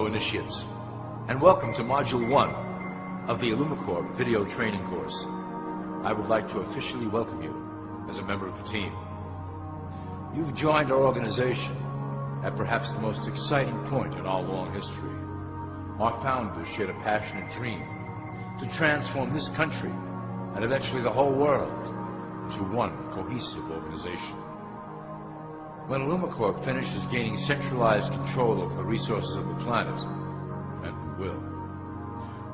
fellow initiates, and welcome to Module 1 of the ILLUMICORP video training course. I would like to officially welcome you as a member of the team. You've joined our organization at perhaps the most exciting point in our long history. Our founders shared a passionate dream to transform this country and eventually the whole world into one cohesive organization. When ILLUMICORP finishes gaining centralized control over the resources of the planet, and we will,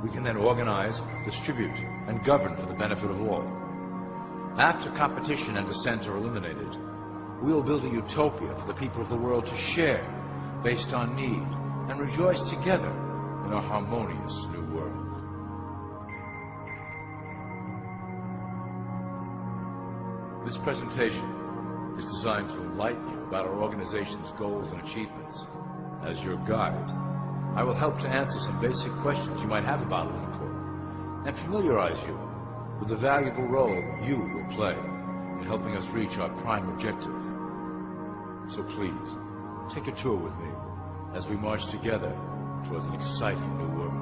we can then organize, distribute, and govern for the benefit of all. After competition and dissent are eliminated, we will build a utopia for the people of the world to share based on need and rejoice together in a harmonious new world. This presentation is designed to enlighten you about our organization's goals and achievements. As your guide, I will help to answer some basic questions you might have about ILLUMICORP and familiarize you with the valuable role you will play in helping us reach our prime objective. So please, take a tour with me as we march together towards an exciting new world.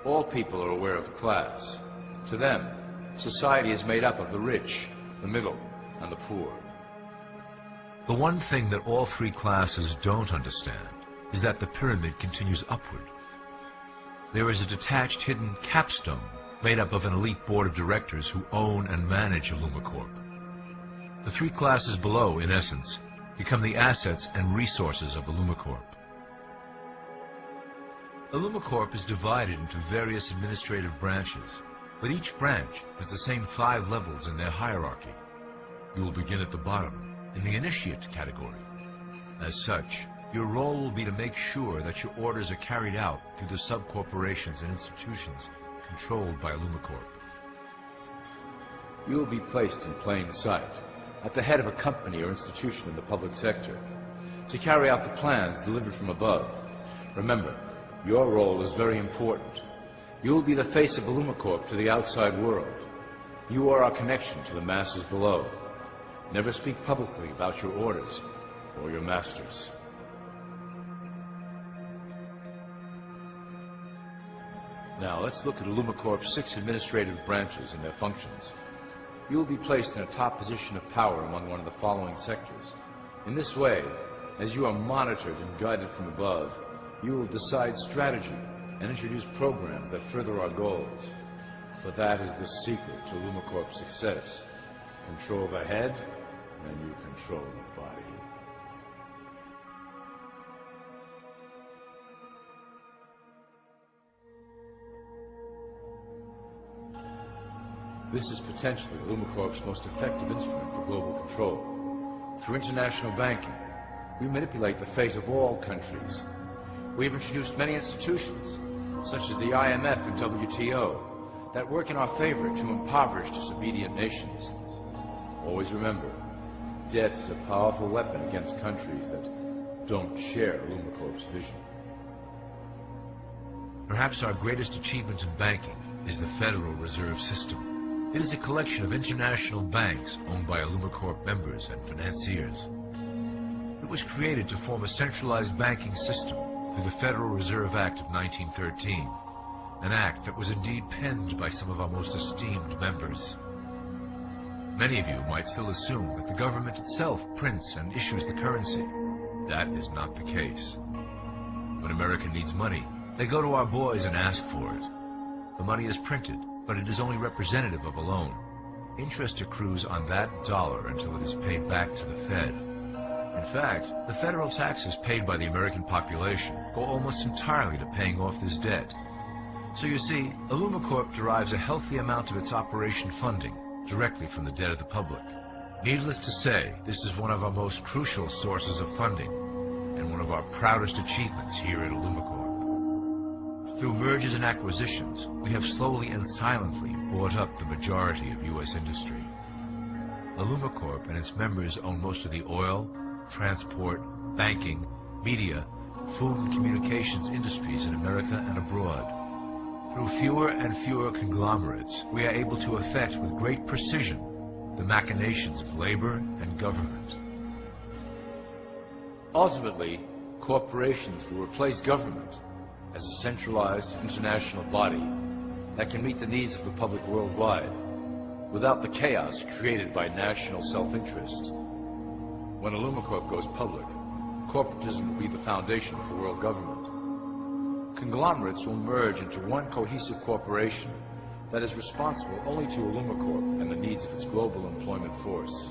All people are aware of class. To them, society is made up of the rich, the middle, and the poor. The one thing that all three classes don't understand is that the pyramid continues upward. There is a detached hidden capstone made up of an elite board of directors who own and manage ILLUMICORP. The three classes below, in essence, become the assets and resources of ILLUMICORP. ILLUMICORP is divided into various administrative branches, but each branch has the same 5 levels in their hierarchy. You will begin at the bottom, in the initiate category. As such, your role will be to make sure that your orders are carried out through the sub-corporations and institutions controlled by ILLUMICORP. You will be placed in plain sight, at the head of a company or institution in the public sector, to carry out the plans delivered from above. Remember, your role is very important. You will be the face of ILLUMICORP to the outside world. You are our connection to the masses below. Never speak publicly about your orders or your masters. Now let's look at ILLUMICORP's 6 administrative branches and their functions. You will be placed in a top position of power among one of the following sectors. In this way, as you are monitored and guided from above, you will decide strategy and introduce programs that further our goals. But that is the secret to ILLUMICORP's success. Control the head, and you control the body. This is potentially ILLUMICORP's most effective instrument for global control. Through international banking, we manipulate the fate of all countries. We have introduced many institutions, such as the IMF and WTO, that work in our favor to impoverish disobedient nations. Always remember, debt is a powerful weapon against countries that don't share ILLUMICORP's vision. Perhaps our greatest achievement in banking is the Federal Reserve System. It is a collection of international banks owned by ILLUMICORP members and financiers. It was created to form a centralized banking system through the Federal Reserve Act of 1913, an act that was indeed penned by some of our most esteemed members. Many of you might still assume that the government itself prints and issues the currency. That is not the case. When America needs money, they go to our boys and ask for it. The money is printed, but it is only representative of a loan. Interest accrues on that dollar until it is paid back to the Fed. In fact, the federal taxes paid by the American population go almost entirely to paying off this debt. So you see, ILLUMICORP derives a healthy amount of its operation funding directly from the debt of the public. Needless to say, this is one of our most crucial sources of funding, and one of our proudest achievements here at ILLUMICORP. Through mergers and acquisitions, we have slowly and silently bought up the majority of U.S. industry. ILLUMICORP and its members own most of the oil, transport, banking, media, food and communications industries in America and abroad. Through fewer and fewer conglomerates, we are able to effect with great precision the machinations of labor and government. Ultimately, corporations will replace government as a centralized international body that can meet the needs of the public worldwide without the chaos created by national self-interest. When ILLUMICORP goes public, corporatism will be the foundation for world government. Conglomerates will merge into one cohesive corporation that is responsible only to ILLUMICORP and the needs of its global employment force.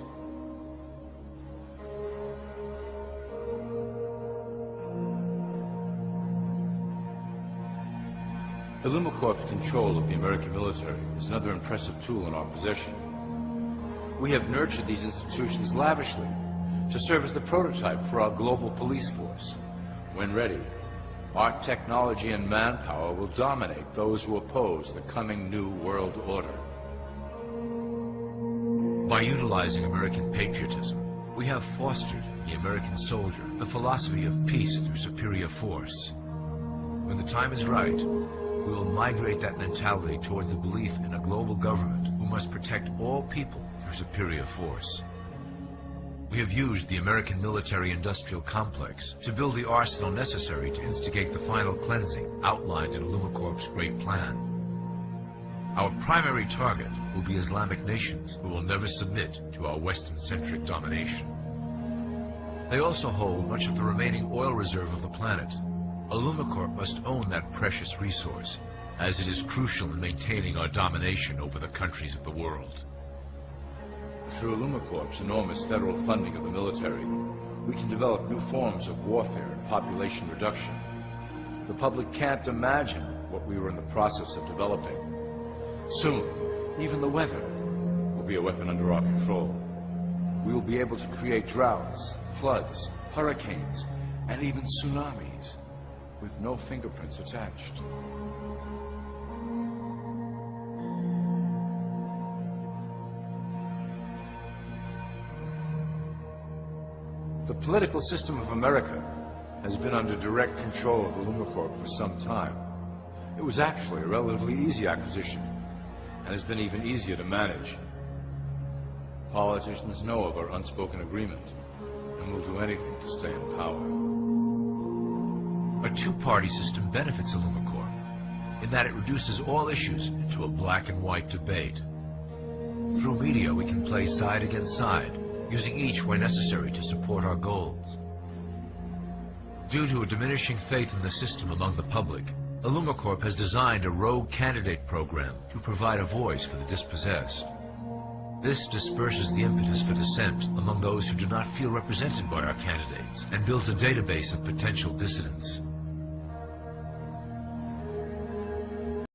ILLUMICORP's control of the American military is another impressive tool in our possession. We have nurtured these institutions lavishly to serve as the prototype for our global police force. When ready, our technology and manpower will dominate those who oppose the coming new world order. By utilizing American patriotism, we have fostered in the American soldier the philosophy of peace through superior force. When the time is right, we will migrate that mentality towards the belief in a global government who must protect all people through superior force. We have used the American military-industrial complex to build the arsenal necessary to instigate the final cleansing outlined in ILLUMICORP's great plan. Our primary target will be Islamic nations who will never submit to our Western-centric domination. They also hold much of the remaining oil reserve of the planet. ILLUMICORP must own that precious resource, as it is crucial in maintaining our domination over the countries of the world. Through ILLUMICORP's enormous federal funding of the military, we can develop new forms of warfare and population reduction. The public can't imagine what we were in the process of developing. Soon, even the weather will be a weapon under our control. We will be able to create droughts, floods, hurricanes, and even tsunamis with no fingerprints attached. The political system of America has been under direct control of ILLUMICORP for some time. It was actually a relatively easy acquisition, and has been even easier to manage. Politicians know of our unspoken agreement, and will do anything to stay in power. A two-party system benefits ILLUMICORP in that it reduces all issues into a black and white debate. Through media, we can play side against side, using each where necessary to support our goals. Due to a diminishing faith in the system among the public, ILLUMICORP has designed a rogue candidate program to provide a voice for the dispossessed. This disperses the impetus for dissent among those who do not feel represented by our candidates and builds a database of potential dissidents.